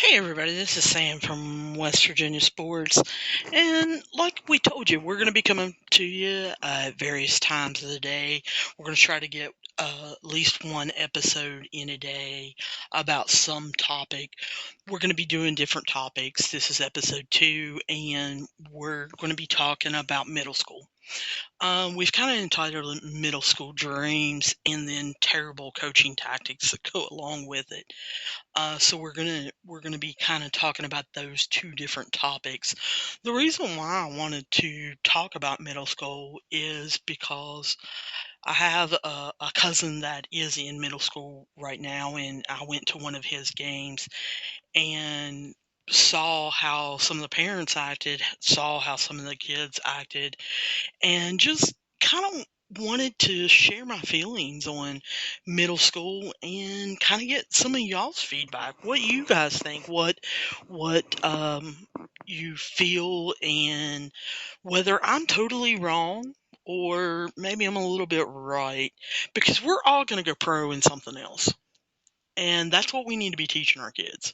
Hey everybody, this is Sam from West Virginia Sports, and like we told you, we're going to be coming to you at various times of the day. We're going to try to get at least one episode in a day about some topic. We're going to be doing different topics. This is episode 2, and we're going to be talking about middle school. We've kind of entitled it Middle School Dreams and then terrible coaching tactics that go along with it. So we're gonna be kind of talking about those two different topics. The reason why I wanted to talk about middle school is because I have a cousin that is in middle school right now, and I went to one of his games and saw how some of the parents acted, saw how some of the kids acted, and just kind of wanted to share my feelings on middle school and kind of get some of y'all's feedback. What you guys think? What you feel, and whether I'm totally wrong or maybe I'm a little bit right, because we're all going to go pro in something else. And that's what we need to be teaching our kids.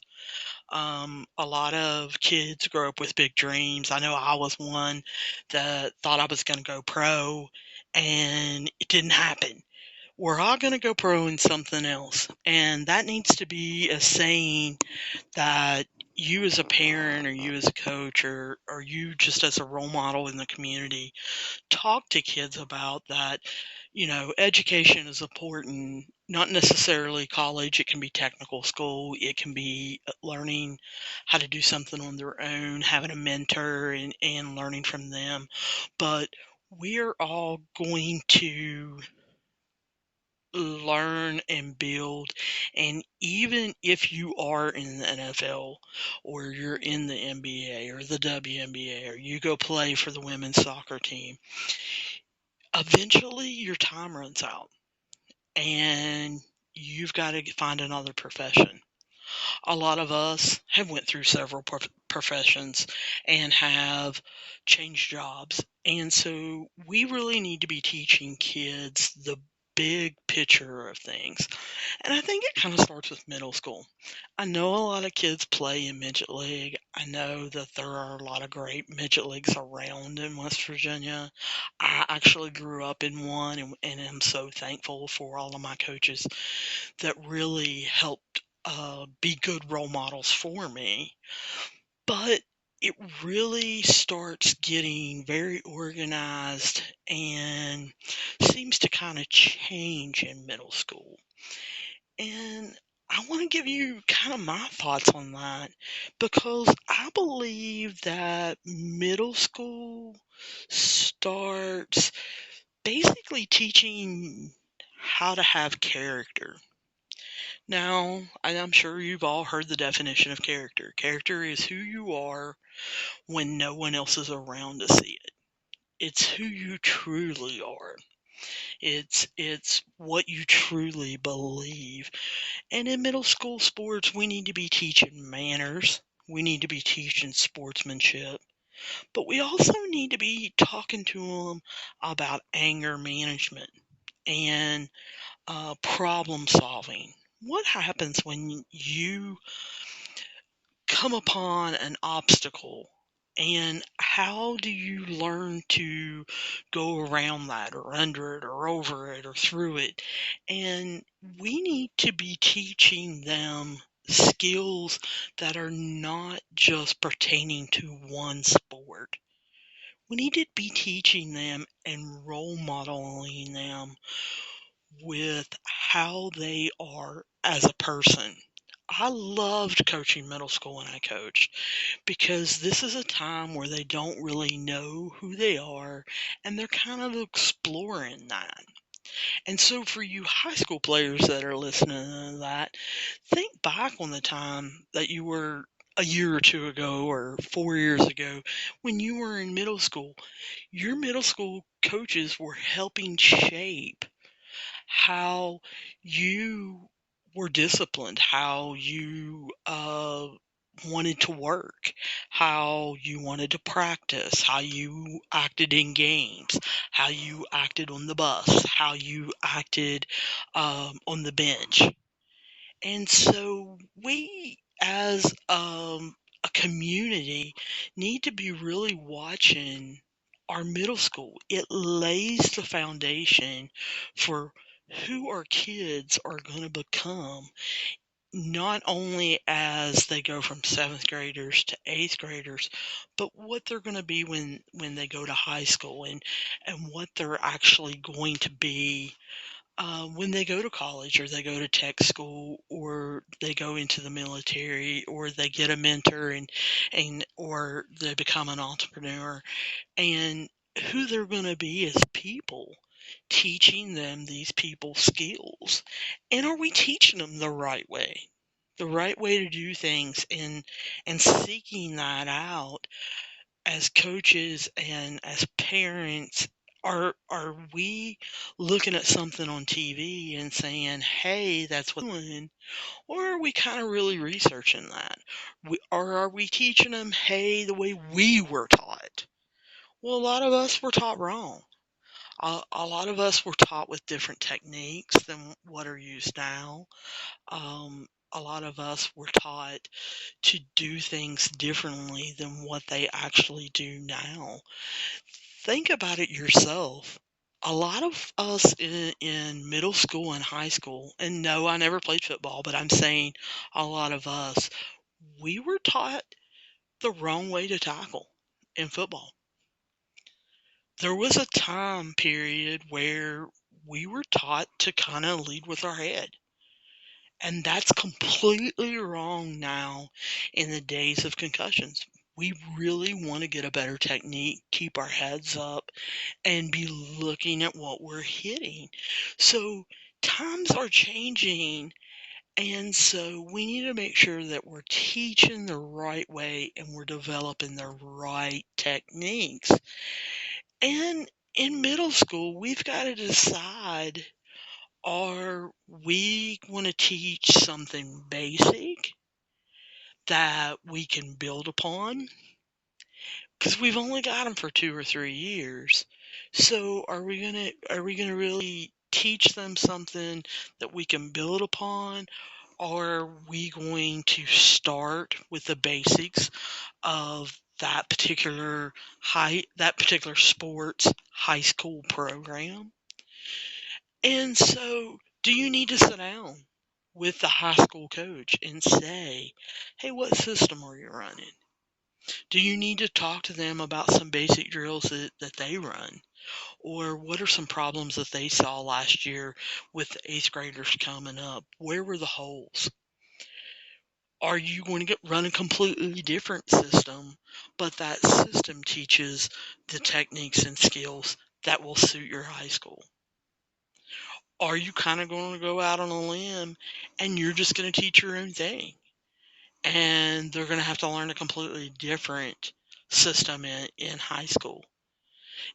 A lot of kids grow up with big dreams. I know I was one that thought I was going to go pro, and it didn't happen. We're all going to go pro in something else. And that needs to be a saying that you as a parent or you as a coach or you just as a role model in the community talk to kids about that. Education is important, not necessarily college. It can be technical school. It can be learning how to do something on their own, having a mentor and learning from them. But we're all going to learn and build. And even if you are in the NFL or you're in the NBA or the WNBA or you go play for the women's soccer team, eventually your time runs out and you've got to find another profession. A lot of us have went through several professions and have changed jobs, and so we really need to be teaching kids the big picture of things. And I think it kind of starts with middle school. I know a lot of kids play in midget league. I know that there are a lot of great midget leagues around in West Virginia. I actually grew up in one, and am so thankful for all of my coaches that really helped be good role models for me. But it really starts getting very organized and seems to kind of change in middle school. And I want to give you kind of my thoughts on that because I believe that middle school starts basically teaching how to have character. Now, I'm sure you've all heard the definition of character. Character is who you are when no one else is around to see it. It's who you truly are. It's what you truly believe. And in middle school sports, we need to be teaching manners. We need to be teaching sportsmanship. But we also need to be talking to them about anger management and problem solving. What happens when you come upon an obstacle, and how do you learn to go around that or under it or over it or through it? And we need to be teaching them skills that are not just pertaining to one sport. We need to be teaching them and role modeling them with how they are as a person. I loved coaching middle school when I coached because this is a time where they don't really know who they are and they're kind of exploring that. And so for you high school players that are listening to that, think back on the time that you were a year or two ago or 4 years ago when you were in middle school. Your middle school coaches were helping shape how you were disciplined, how you wanted to work, how you wanted to practice, how you acted in games, how you acted on the bus, how you acted on the bench. And so we as a community, need to be really watching our middle school. It lays the foundation for who our kids are going to become, not only as they go from seventh graders to eighth graders, but what they're going to be when they go to high school, and what they're actually going to be when they go to college, or they go to tech school, or they go into the military, or they get a mentor, and or they become an entrepreneur, and who they're going to be as people, teaching them these people skills. And are we teaching them the right way? The right way to do things, and seeking that out as coaches and as parents. Are we looking at something on TV and saying, "Hey, that's what they're doing," or are we kind of really researching that? Or are we teaching them, "Hey, the way we were taught"? Well, a lot of us were taught wrong. A lot of us were taught with different techniques than what are used now. A lot of us were taught to do things differently than what they actually do now. Think about it yourself. A lot of us in middle school and high school, and no, I never played football, but I'm saying a lot of us, we were taught the wrong way to tackle in football. There was a time period where we were taught to kind of lead with our head. And that's completely wrong now in the days of concussions. We really want to get a better technique, keep our heads up, and be looking at what we're hitting. So times are changing, and so we need to make sure that we're teaching the right way and we're developing the right techniques. And in middle school, we've got to decide, are we going to teach something basic that we can build upon? Because we've only got them for 2 or 3 years. So are we gonna really teach them something that we can build upon? Or are we going to start with the basics of that particular sports high school program? And so, do you need to sit down with the high school coach and say, "Hey, what system are you running?" Do you need to talk to them about some basic drills that they run? Or what are some problems that they saw last year with the eighth graders coming up? Where were the holes? Are you going to run a completely different system, but that system teaches the techniques and skills that will suit your high school? Are you kind of going to go out on a limb and you're just going to teach your own thing? And they're going to have to learn a completely different system in high school.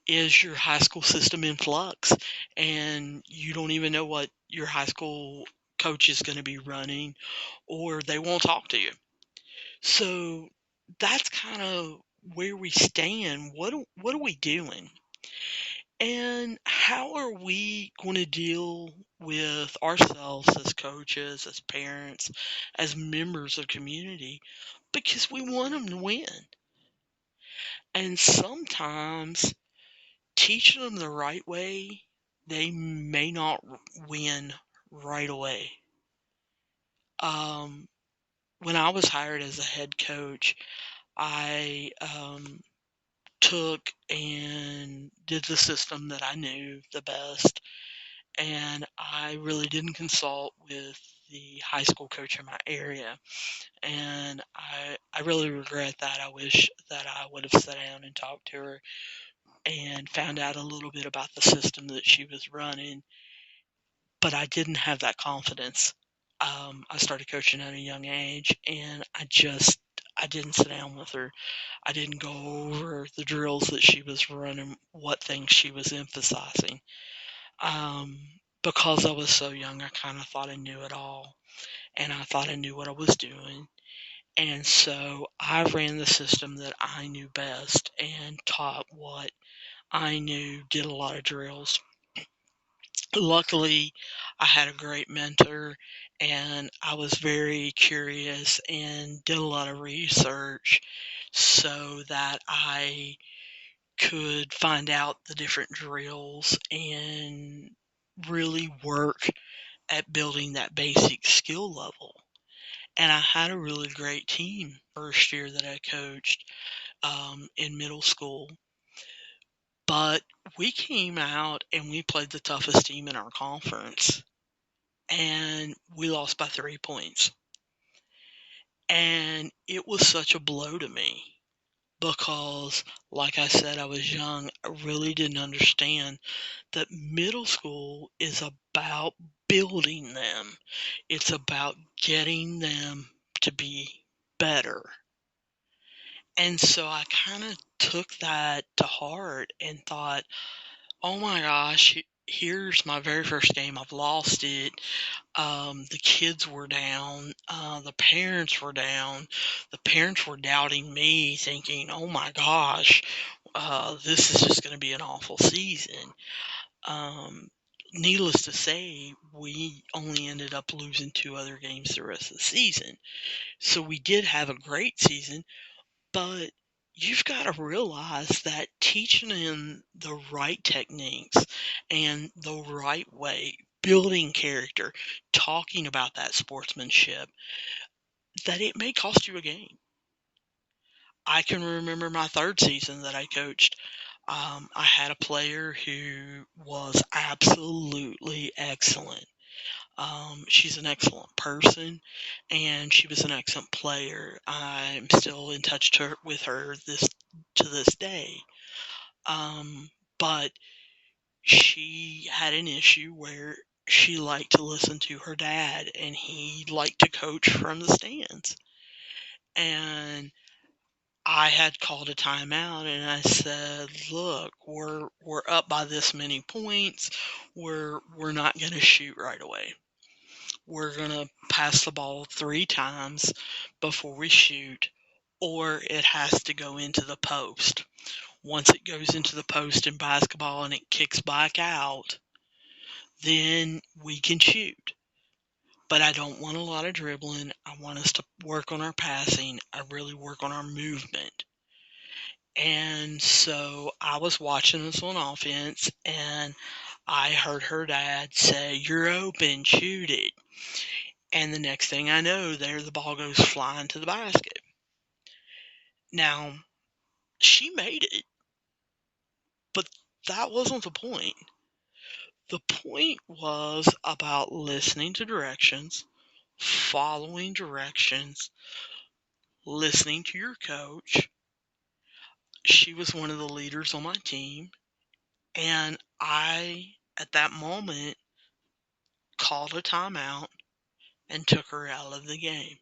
Is your high school system in flux and you don't even know what your high school coach is going to be running, or they won't talk to you? So that's kind of where we stand. What are we doing? And how are we going to deal with ourselves as coaches, as parents, as members of community? Because we want them to win. And sometimes teaching them the right way, they may not win right away. When I was hired as a head coach, I took and did the system that I knew the best, and I really didn't consult with the high school coach in my area. And I really regret that. I wish that I would have sat down and talked to her and found out a little bit about the system that she was running, but I didn't have that confidence. I started coaching at a young age, and I didn't sit down with her. I didn't go over the drills that she was running, what things she was emphasizing. Um, because I was so young, I kind of thought I knew it all, and I thought I knew what I was doing. And so I ran the system that I knew best and taught what I knew, did a lot of drills. Luckily, I had a great mentor, and I was very curious and did a lot of research so that I could find out the different drills and really work at building that basic skill level. And I had a really great team first year that I coached in middle school. But we came out and we played the toughest team in our conference, and we lost by 3 points. And it was such a blow to me because, like I said, I was young. I really didn't understand that middle school is about building them, it's about getting them to be better. And so I kind of took that to heart and thought, oh my gosh, here's my very first game. I've lost it. The kids were down. The parents were down. The parents were doubting me, thinking, oh my gosh, this is just going to be an awful season. Um, Needless to say, we only ended up losing 2 other games the rest of the season. So we did have a great season, but you've got to realize that teaching them the right techniques and the right way, building character, talking about that sportsmanship, that it may cost you a game. I can remember my third season that I coached. I had a player who was absolutely excellent. She's an excellent person, and she was an excellent player. I'm still in touch with her to this day. Um, but she had an issue where she liked to listen to her dad, and he liked to coach from the stands. And I had called a timeout, and I said, "Look, we're up by this many points. We're not going to shoot right away. We're going to pass the ball 3 times before we shoot, or it has to go into the post. Once it goes into the post in basketball and it kicks back out, then we can shoot. But I don't want a lot of dribbling. I want us to work on our passing. I really work on our movement." And so I was watching us on offense, and I heard her dad say, "You're open, shoot it." And the next thing I know, there the ball goes flying to the basket. Now, she made it, but that wasn't the point. The point was about listening to directions, following directions, listening to your coach. She was one of the leaders on my team, and I, at that moment, called a timeout and took her out of the game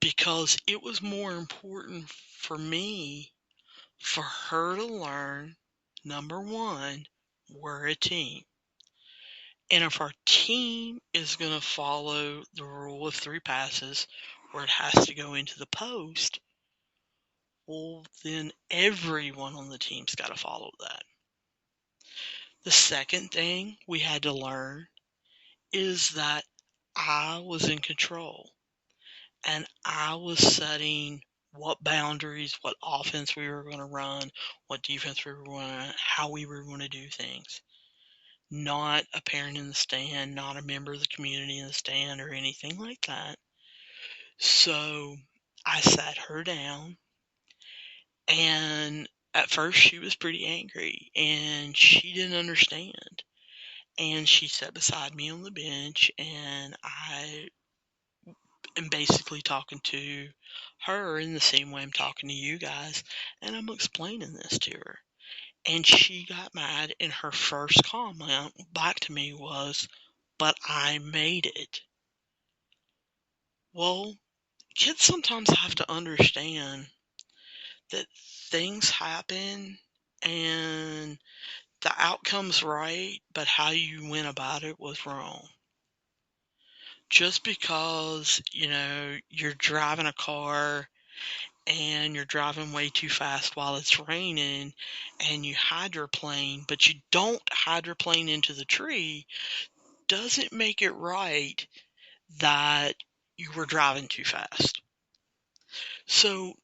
because it was more important for me for her to learn, number one, we're a team. And if our team is going to follow the rule of 3 passes where it has to go into the post, well, then everyone on the team's got to follow that. The second thing we had to learn is that I was in control, and I was setting what boundaries, what offense we were going to run, what defense we were going to, how we were going to do things. Not a parent in the stand, not a member of the community in the stand or anything like that. So I sat her down, and at first she was pretty angry and she didn't understand. And she sat beside me on the bench, and I am basically talking to her in the same way I'm talking to you guys, and I'm explaining this to her. And she got mad, and her first comment back to me was, "But I made it." Well, kids sometimes have to understand that things happen and the outcome's right, but how you went about it was wrong. Just because, you're driving a car and you're driving way too fast while it's raining and you hydroplane, but you don't hydroplane into the tree, doesn't make it right that you were driving too fast. So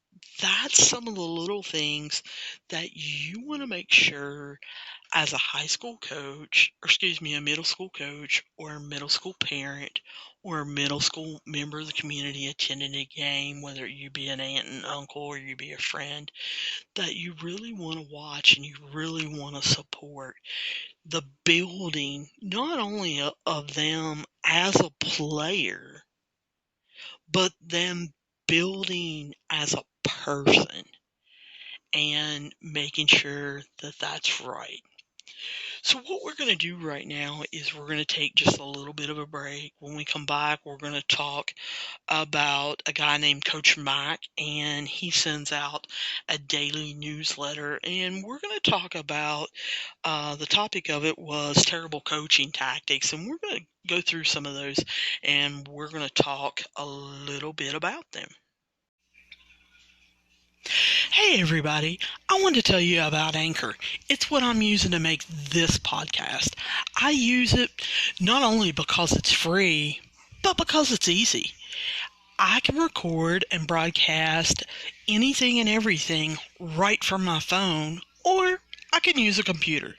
that's some of the little things that you want to make sure as a high school coach, or excuse me, a middle school coach or a middle school parent or a middle school member of the community attending a game, whether you be an aunt and uncle or you be a friend, that you really want to watch and you really want to support the building, not only of them as a player, but them building as a person and making sure that that's right. So what we're going to do right now is we're going to take just a little bit of a break. When we come back, we're going to talk about a guy named Coach Mike, and he sends out a daily newsletter, and we're going to talk about the topic of it was terrible coaching tactics, and we're going to go through some of those, and we're going to talk a little bit about them. Hey everybody, I want to tell you about Anchor. It's what I'm using to make this podcast. I use it not only because it's free, but because it's easy. I can record and broadcast anything and everything right from my phone, or I can use a computer.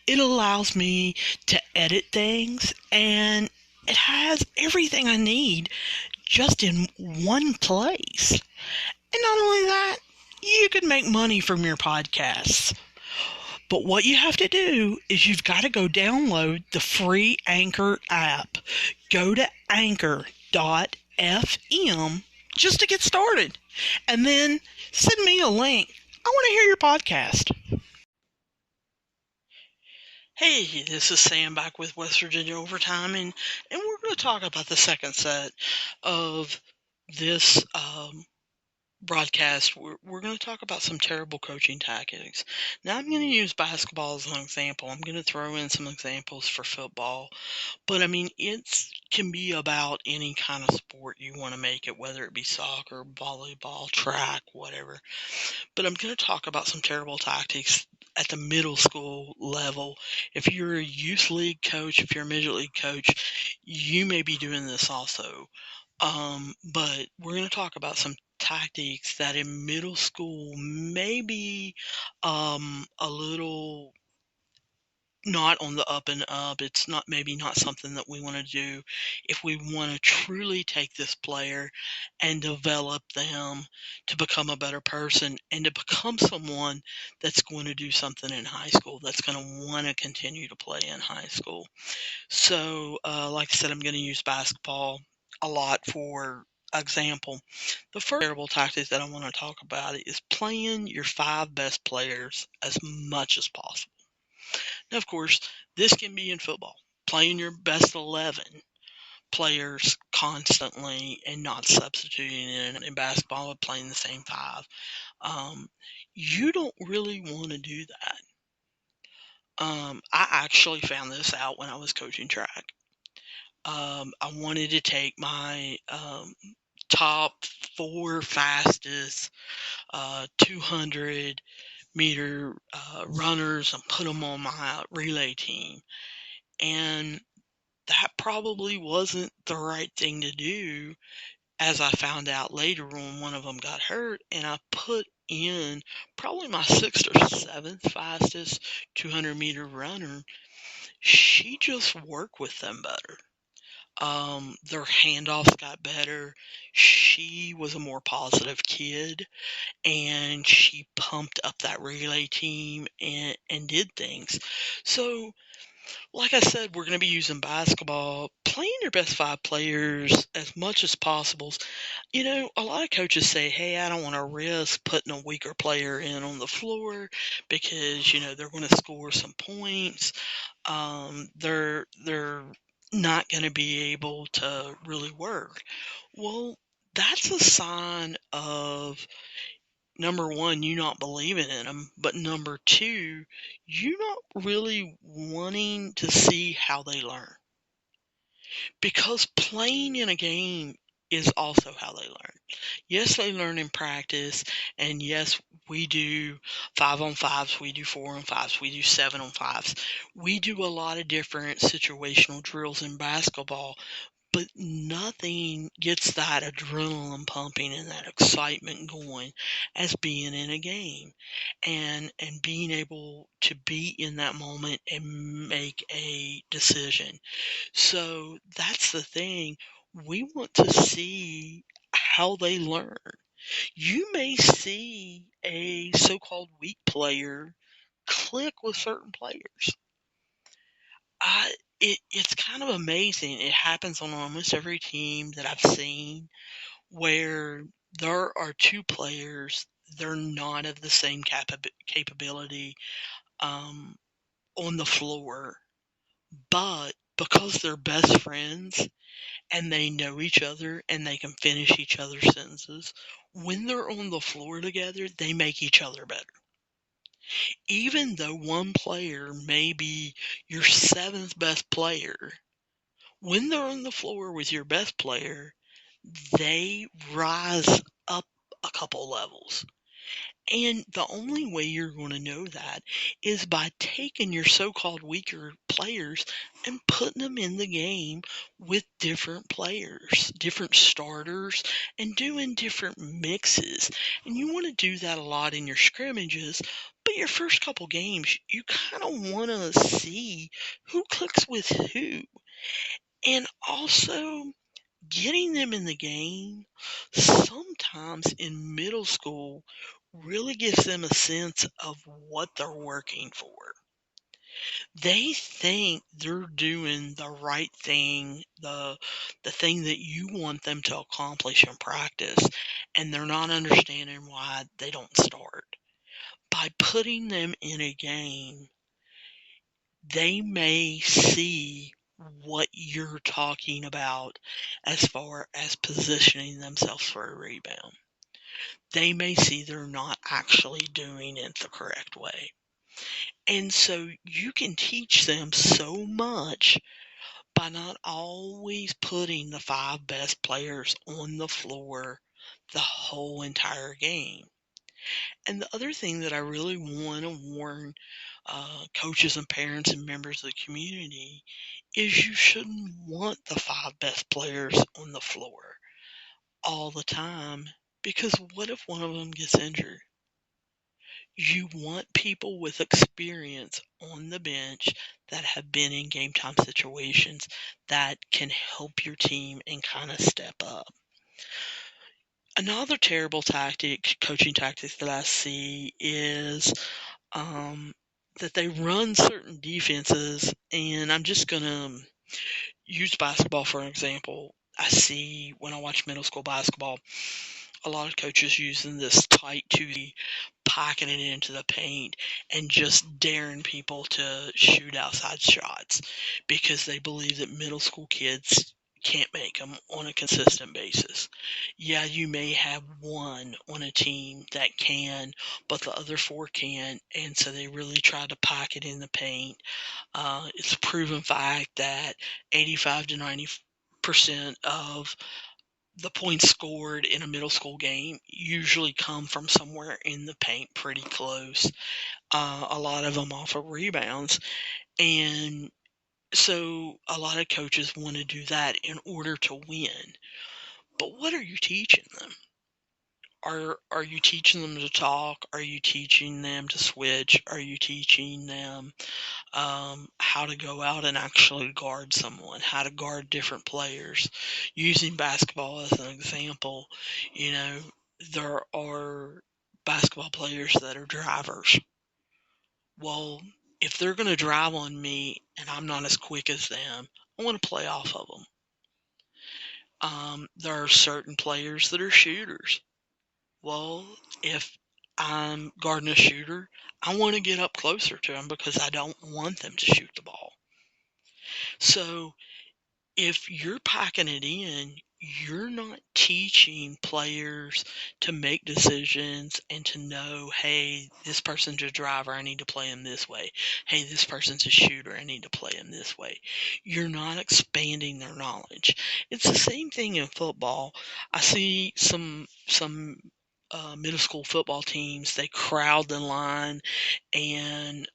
It allows me to edit things, and it has everything I need just in one place. And not only that, you can make money from your podcasts. But what you have to do is you've got to go download the free Anchor app. Go to anchor.fm just to get started. And then send me a link. I want to hear your podcast. Hey, this is Sam back with West Virginia Overtime, and we're going to talk about the second set of this broadcast. We're going to talk about some terrible coaching tactics. Now, I'm going to use basketball as an example. I'm going to throw in some examples for football, but I mean, it can be about any kind of sport you want to make it, whether it be soccer, volleyball, track, whatever. But I'm going to talk about some terrible tactics at the middle school level. If you're a youth league coach, if you're a midget league coach, you may be doing this also. But we're going to talk about some tactics that in middle school may be a little not on the up and up. It's not maybe not something that we want to do if we want to truly take this player and develop them to become a better person and to become someone that's going to do something in high school, that's going to want to continue to play in high school. So, like I said, I'm going to use basketball a lot for example. The first terrible tactic that I want to talk about is playing your 5 best players as much as possible. Now, of course, this can be in football, playing your best 11 players constantly and not substituting in basketball, playing the same 5. You don't really want to do that. I actually found this out when I was coaching track. I wanted to take my top 4 fastest 200-meter runners and put them on my relay team. And that probably wasn't the right thing to do, as I found out later when one of them got hurt, and I put in probably my 6th or 7th fastest 200-meter runner. She just worked with them better. Their handoffs got better. She was a more positive kid, and she pumped up that relay team and did things. So, like I said, we're going to be using basketball, playing your best 5 players as much as possible. You know, a lot of coaches say, hey, I don't want to risk putting a weaker player in on the floor because, you know, they're going to score some points. They're not going to be able to really work. Well, that's a sign of, number one, you not believing in them, but number two, you not really wanting to see how they learn. Because playing in a game is also how they learn. Yes, they learn in practice, and yes, we do 5-on-5s, we do 4-on-5s, we do 7-on-5s. We do a lot of different situational drills in basketball, but nothing gets that adrenaline pumping and that excitement going as being in a game and being able to be in that moment and make a decision. So that's the thing. We want to see how they learn. You may see a so-called weak player click with certain players. It's kind of amazing. It happens on almost every team that I've seen where there are two players. They're not of the same capability um, on the floor, but because they're best friends and they know each other and they can finish each other's sentences, when they're on the floor together, they make each other better. Even though one player may be your seventh best player, when they're on the floor with your best player, they rise up a couple levels. And the only way you're going to know that is by taking your so-called weaker players and putting them in the game with different players, different starters, and doing different mixes. And you want to do that a lot in your scrimmages, but your first couple games, you kind of want to see who clicks with who. And also, getting them in the game sometimes in middle school really gives them a sense of what they're working for. They think they're doing the right thing, the thing that you want them to accomplish in practice, and they're not understanding why they don't start. By putting them in a game, they may see what you're talking about as far as positioning themselves for a rebound. They may see they're not actually doing it the correct way. And so you can teach them so much by not always putting the five best players on the floor the whole entire game. And the other thing that I really want to warn coaches and parents and members of the community is you shouldn't want the five best players on the floor all the time, because what if one of them gets injured? You want people with experience on the bench that have been in game time situations that can help your team and kind of step up. Another terrible coaching tactic that I see is that they run certain defenses, and I'm just going to use basketball for an example. I see when I watch middle school basketball, a lot of coaches using this tight 2D, packing it into the paint, and just daring people to shoot outside shots because they believe that middle school kids can't make them on a consistent basis. Yeah, you may have one on a team that can, but the other four can't, and so they really try to pack it in the paint. It's a proven fact that 85 to 90% of the points scored in a middle school game usually come from somewhere in the paint pretty close. A lot of them off of rebounds. And so a lot of coaches want to do that in order to win. But what are you teaching them? Are you teaching them to talk? Are you teaching them to switch? Are you teaching them how to go out and actually guard someone, how to guard different players? Using basketball as an example, you know, there are basketball players that are drivers. Well, if they're going to drive on me and I'm not as quick as them, I want to play off of them. There are certain players that are shooters. Well, if I'm guarding a shooter, I want to get up closer to them because I don't want them to shoot the ball. So if you're packing it in, you're not teaching players to make decisions and to know, hey, this person's a driver, I need to play him this way. Hey, this person's a shooter, I need to play him this way. You're not expanding their knowledge. It's the same thing in football. I see some middle school football teams, they crowd the line and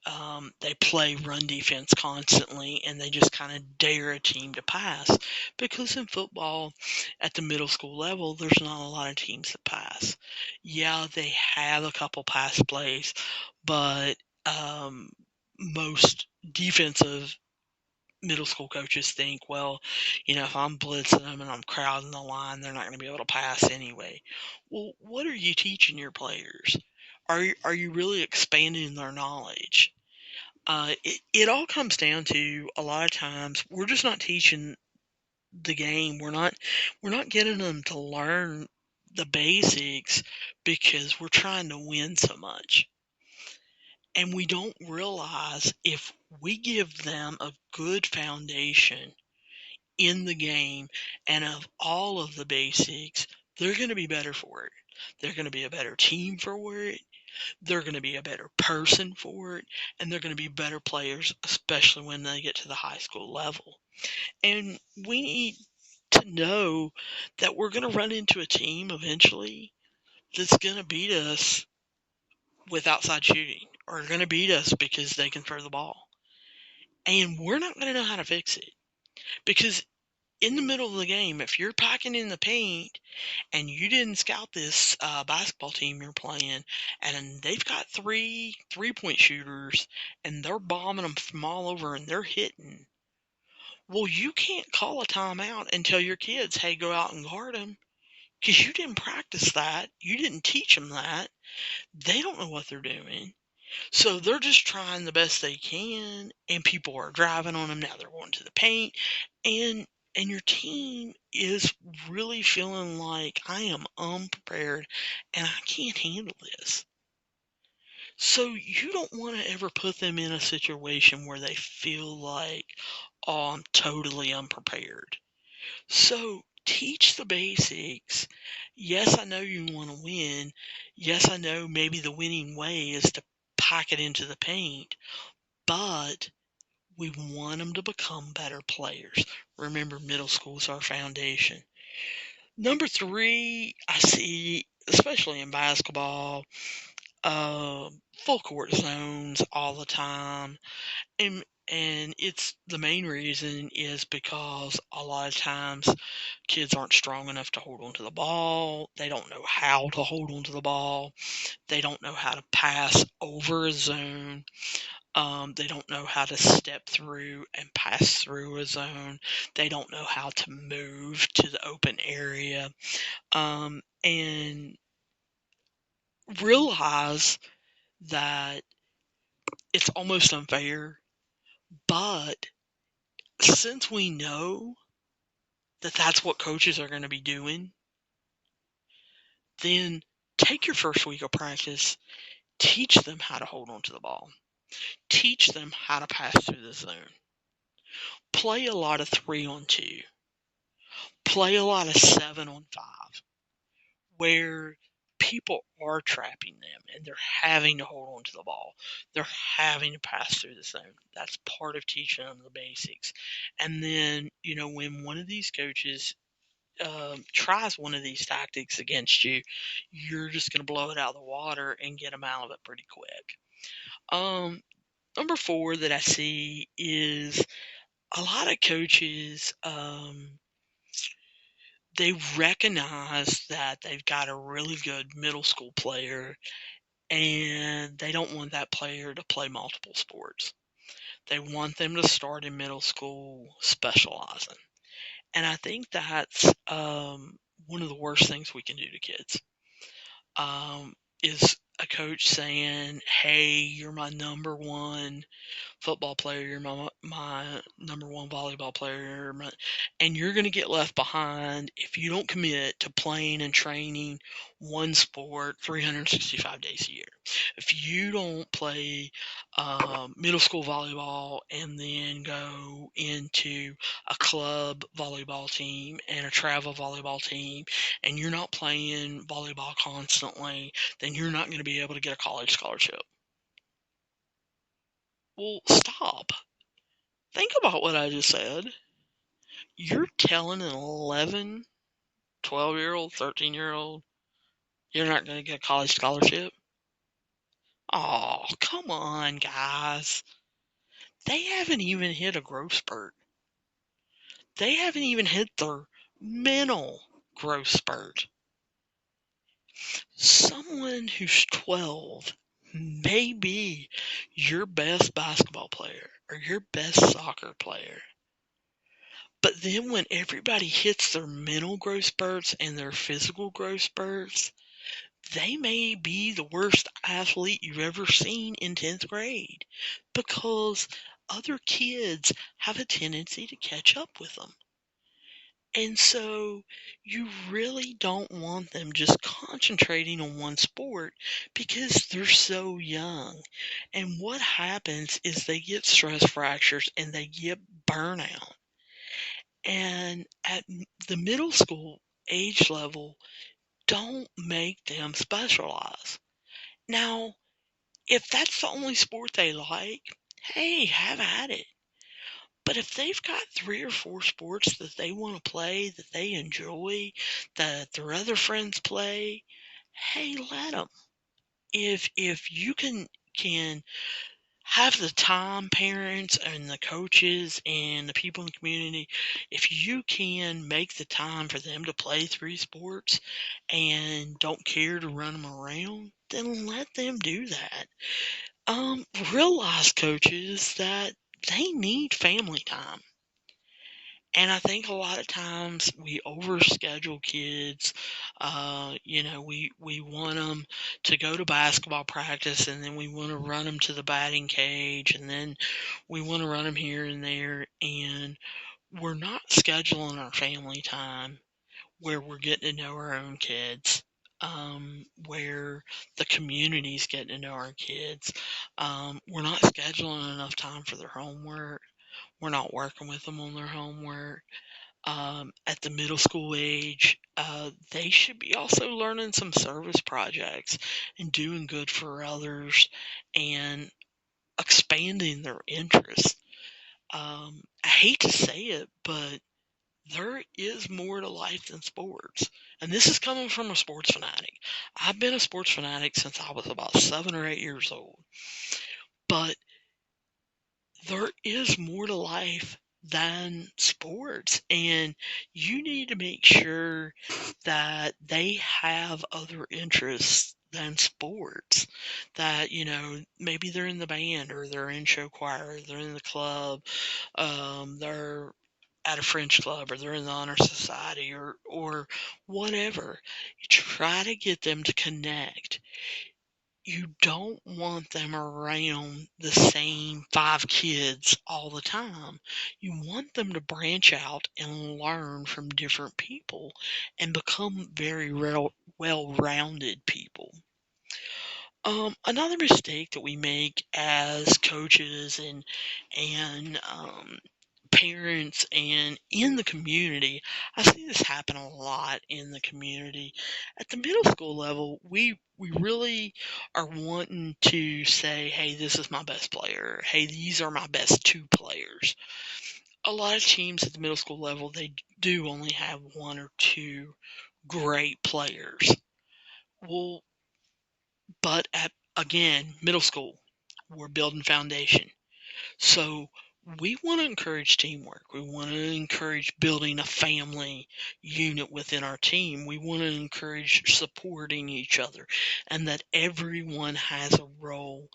they play run defense constantly, and they just kind of dare a team to pass. Because in football, at the middle school level, there's not a lot of teams that pass. Yeah, they have a couple pass plays, but most defensive middle school coaches think, well, if I'm blitzing them and I'm crowding the line, they're not going to be able to pass anyway. Well, what are you teaching your players? Are you really expanding their knowledge? It all comes down to, a lot of times, we're just not teaching the game. We're not getting them to learn the basics because we're trying to win so much. And we don't realize, if we give them a good foundation in the game and of all of the basics, they're going to be better for it. They're going to be a better team for it. They're going to be a better person for it. And they're going to be better players, especially when they get to the high school level. And we need to know that we're going to run into a team eventually that's going to beat us with outside shooting, or going to beat us because they can throw the ball. And we're not going to know how to fix it. Because in the middle of the game, if you're packing in the paint and you didn't scout this basketball team you're playing, and they've got three-point shooters, and they're bombing them from all over and they're hitting, well, you can't call a timeout and tell your kids, hey, go out and guard them, because you didn't practice that. You didn't teach them that. They don't know what they're doing. So they're just trying the best they can, and people are driving on them. Now they're going to the paint, and your team is really feeling like, I am unprepared and I can't handle this. So you don't want to ever put them in a situation where they feel like, oh, I'm totally unprepared. So teach the basics. Yes, I know you want to win. Yes, I know maybe the winning way is to pack it into the paint, but we want them to become better players. Remember, middle school is our foundation. Number 3, I see, especially in basketball, full court zones all the time. And it's, the main reason is because a lot of times kids aren't strong enough to hold onto the ball. They don't know how to hold onto the ball. They don't know how to pass over a zone. They don't know how to step through and pass through a zone. They don't know how to move to the open area. And realize that it's almost unfair, but since we know that that's what coaches are going to be doing, then take your first week of practice, teach them how to hold on to the ball, teach them how to pass through the zone, play a lot of 3-on-2, play a lot of 7-on-5, where people are trapping them and they're having to hold on to the ball. They're having to pass through the zone. That's part of teaching them the basics. And then, when one of these coaches tries one of these tactics against you, you're just going to blow it out of the water and get them out of it pretty quick. Number 4 that I see is a lot of coaches, they recognize that they've got a really good middle school player, and they don't want that player to play multiple sports. They want them to start in middle school specializing. And I think that's one of the worst things we can do to kids, is a coach saying, hey, you're my number one football player, you're my number one volleyball player, and you're going to get left behind if you don't commit to playing and training one sport 365 days a year. If you don't play middle school volleyball and then go into a club volleyball team and a travel volleyball team, and you're not playing volleyball constantly, then you're not going to be able to get a college scholarship. Well, stop. Think about what I just said. You're telling an 11, 12-year-old, 13-year-old you're not going to get a college scholarship? Oh, come on, guys. They haven't even hit a growth spurt. They haven't even hit their mental growth spurt. Someone who's 12 may be your best basketball player or your best soccer player. But then when everybody hits their mental growth spurts and their physical growth spurts, they may be the worst athlete you've ever seen in 10th grade because other kids have a tendency to catch up with them. And so you really don't want them just concentrating on one sport because they're so young. And what happens is they get stress fractures and they get burnout. And at the middle school age level, don't make them specialize. Now, if that's the only sport they like, hey, have at it. But if they've got 3 or 4 sports that they want to play, that they enjoy, that their other friends play, hey, let them. If you can have the time, parents and the coaches and the people in the community, if you can make the time for them to play 3 sports and don't care to run them around, then let them do that. Realize, coaches, that they need family time. And I think a lot of times we overschedule kids. We want them to go to basketball practice, and then we want to run them to the batting cage, and then we want to run them here and there, and we're not scheduling our family time where we're getting to know our own kids, where the community's getting to know our kids. We're not scheduling enough time for their homework. We're not working with them on their homework. At the middle school age, they should be also learning some service projects and doing good for others and expanding their interests. I hate to say it, but there is more to life than sports. And this is coming from a sports fanatic. I've been a sports fanatic since I was about 7 or 8 years old. But there is more to life than sports, and you need to make sure that they have other interests than sports. That, maybe they're in the band, or they're in show choir, or they're in the club, they're at a French club, or they're in the honor society, or whatever. You try to get them to connect. You don't want them around the same 5 kids all the time. You want them to branch out and learn from different people and become very well-rounded people. Another mistake that we make as coaches and parents and in the community, I see this happen a lot in the community. At the middle school level, we really are wanting to say, hey, this is my best player. Hey, these are my best 2 players. A lot of teams at the middle school level, they do only have 1 or 2 great players. Well, but again, middle school, we're building foundation. So we want to encourage teamwork. We want to encourage building a family unit within our team. We want to encourage supporting each other and that everyone has a role.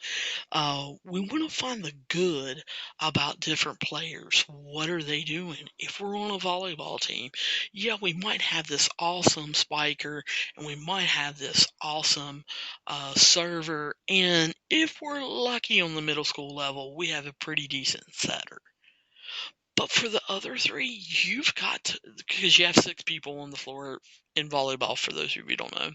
We want to find the good about different players. What are they doing? If we're on a volleyball team, yeah, we might have this awesome spiker and we might have this awesome server. And if we're lucky on the middle school level, we have a pretty decent setter. But for the other three, you've got to, because you have 6 people on the floor in volleyball, for those of you who don't know.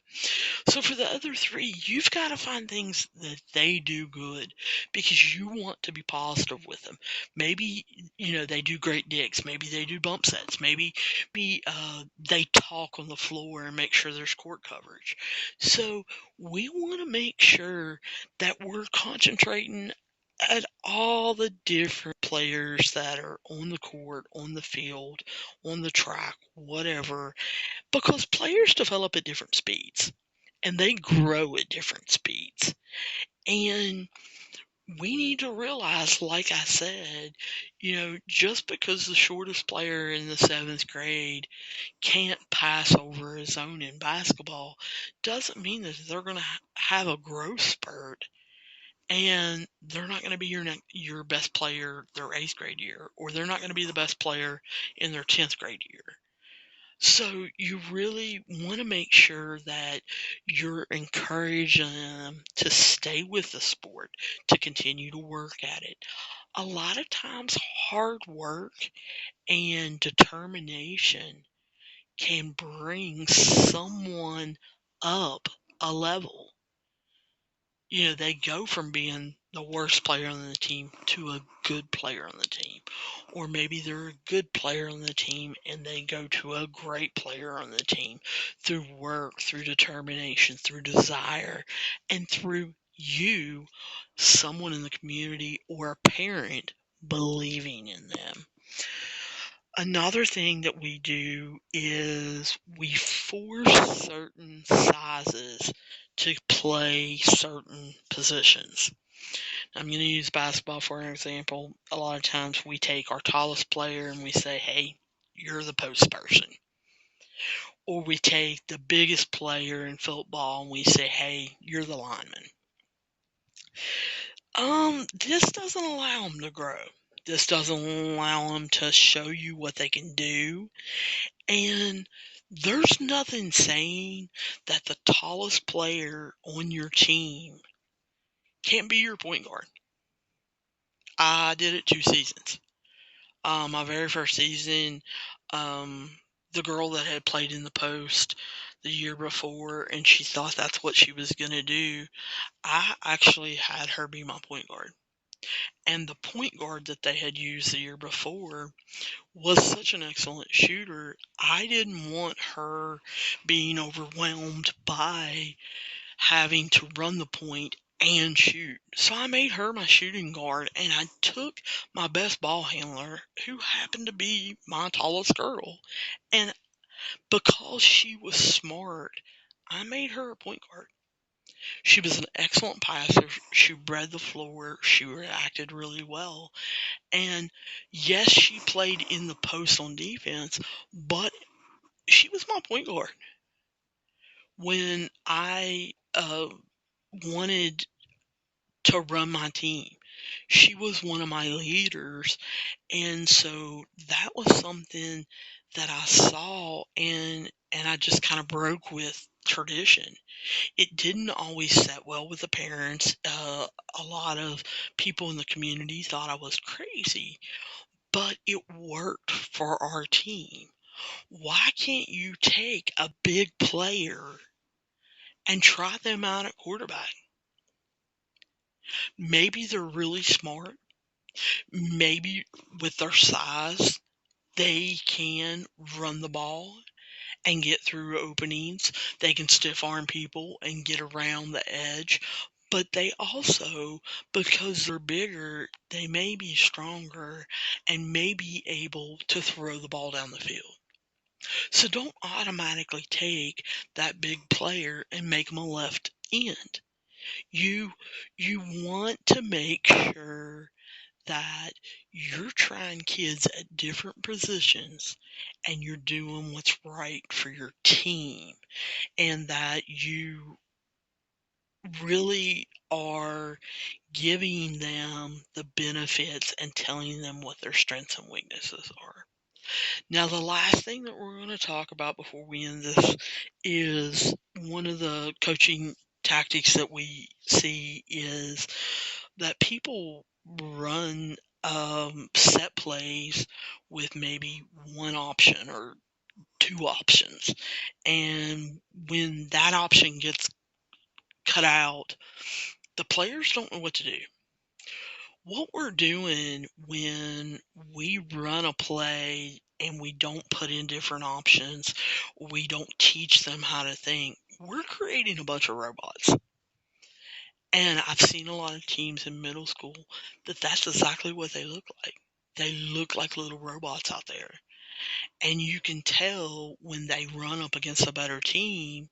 So for the other three, you've got to find things that they do good because you want to be positive with them. Maybe, they do great digs. Maybe they do bump sets. Maybe they talk on the floor and make sure there's court coverage. So we want to make sure that we're concentrating at all the different players that are on the court, on the field, on the track, whatever, because players develop at different speeds and they grow at different speeds. And we need to realize, like I said, just because the shortest player in the 7th grade can't pass over a zone in basketball doesn't mean that they're going to have a growth spurt and they're not going to be your best player their 8th grade year, or they're not going to be the best player in their 10th grade year. So you really want to make sure that you're encouraging them to stay with the sport, to continue to work at it. A lot of times hard work and determination can bring someone up a level. They go from being the worst player on the team to a good player on the team. Or maybe they're a good player on the team and they go to a great player on the team through work, through determination, through desire, and through you, someone in the community or a parent, believing in them. Another thing that we do is we force certain sizes to play certain positions. I'm going to use basketball for an example. A lot of times we take our tallest player and we say, hey, you're the post person. Or we take the biggest player in football and we say, hey, you're the lineman. This doesn't allow them to grow. This doesn't allow them to show you what they can do. And there's nothing saying that the tallest player on your team can't be your point guard. I did it 2 seasons. My very first season, the girl that had played in the post the year before, and she thought that's what she was going to do, I actually had her be my point guard. And the point guard that they had used the year before was such an excellent shooter. I didn't want her being overwhelmed by having to run the point and shoot. So I made her my shooting guard, and I took my best ball handler, who happened to be my tallest girl, and because she was smart, I made her a point guard. She was an excellent passer. She read the floor. She reacted really well. And yes, she played in the post on defense, but she was my point guard. When I wanted to run my team, she was one of my leaders. And so that was something that I saw, and I just kind of broke with tradition. It didn't always set well with the parents. A lot of people in the community thought I was crazy, but it worked for our team. Why can't you take a big player and try them out at quarterback? Maybe they're really smart. Maybe with their size, they can run the ball and get through openings. They can stiff arm people and get around the edge. But they also, because they're bigger, they may be stronger and may be able to throw the ball down the field. So don't automatically take that big player and make them a left end. You want to make sure that you're trying kids at different positions and you're doing what's right for your team, and that you really are giving them the benefits and telling them what their strengths and weaknesses are. Now, the last thing that we're going to talk about before we end this is one of the coaching tactics that we see is that people run set plays with maybe one option or two options. And when that option gets cut out, the players don't know what to do. What we're doing when we run a play and we don't put in different options, we don't teach them how to think, we're creating a bunch of robots. And I've seen a lot of teams in middle school that's exactly what they look like. They look like little robots out there. And you can tell when they run up against a better team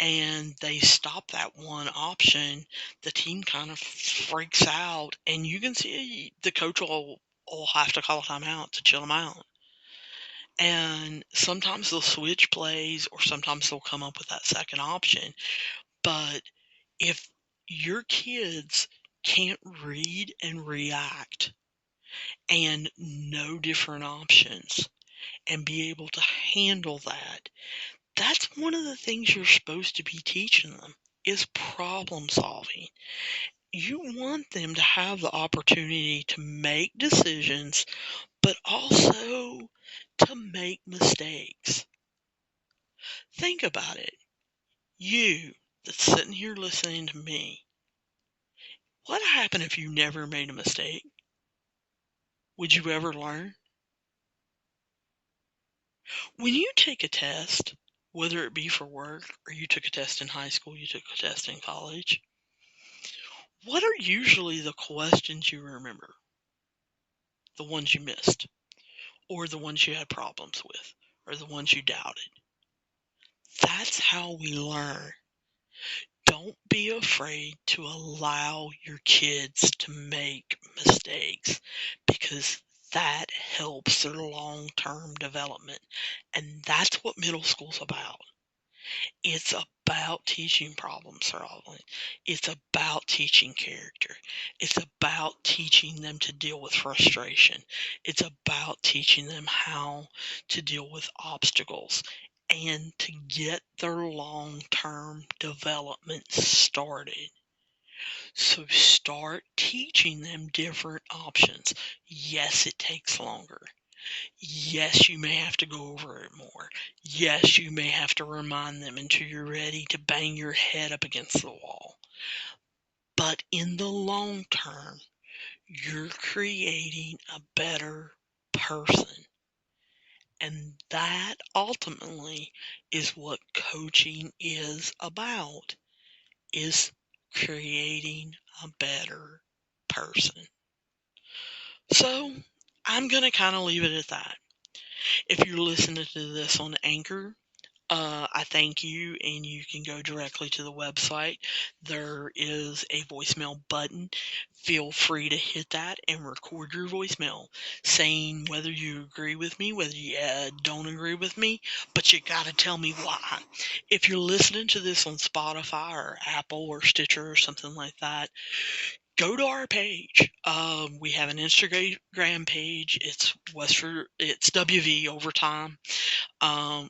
and they stop that one option, the team kind of freaks out, and you can see the coach will have to call a timeout to chill them out. And sometimes they'll switch plays, or sometimes they'll come up with that second option. But if your kids can't read and react and know different options and be able to handle that, that's one of the things you're supposed to be teaching them, is problem solving. You want them to have the opportunity to make decisions, but also to make mistakes. Think about it. You that's sitting here listening to me, what happened if you never made a mistake? Would you ever learn? When you take a test, whether it be for work or you took a test in high school, you took a test in college, what are usually the questions you remember? The ones you missed, or the ones you had problems with, or the ones you doubted. That's how we learn. Don't be afraid to allow your kids to make mistakes, because that helps their long-term development. And that's what middle school's about. It's about teaching problem solving. It's about teaching character. It's about teaching them to deal with frustration. It's about teaching them how to deal with obstacles and to get their long-term development started. So start teaching them different options. Yes, it takes longer. Yes, you may have to go over it more. Yes, you may have to remind them until you're ready to bang your head up against the wall. But in the long term, you're creating a better person. And that ultimately is what coaching is about, is creating a better person. So I'm going to kind of leave it at that. If you're listening to this on Anchor, I thank you, and you can go directly to the website. There is a voicemail button. Feel free to hit that and record your voicemail saying whether you agree with me, whether you don't agree with me, but you got to tell me why. If you're listening to this on Spotify or Apple or Stitcher or something like that, go to our page. We have an Instagram page. It's WV Overtime.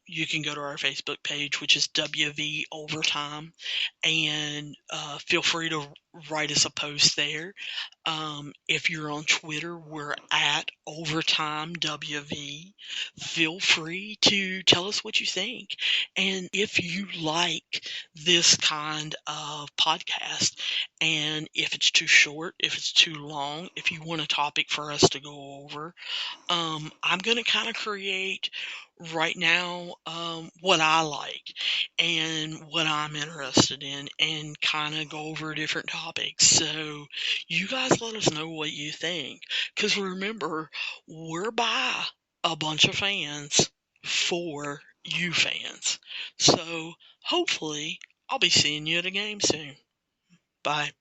You can go to our Facebook page, which is WV Overtime, and feel free to write us a post there. If you're on Twitter, we're at Overtime WV. Feel free to tell us what you think. And if you like this kind of podcast, and if it's too short, if it's too long, if you want a topic for us to go over, I'm going to kind of create right now what I like and what I'm interested in, and kind of go over different topics. So you guys let us know what you think, because remember, we're by a bunch of fans for you fans. So hopefully I'll be seeing you at a game soon. Bye.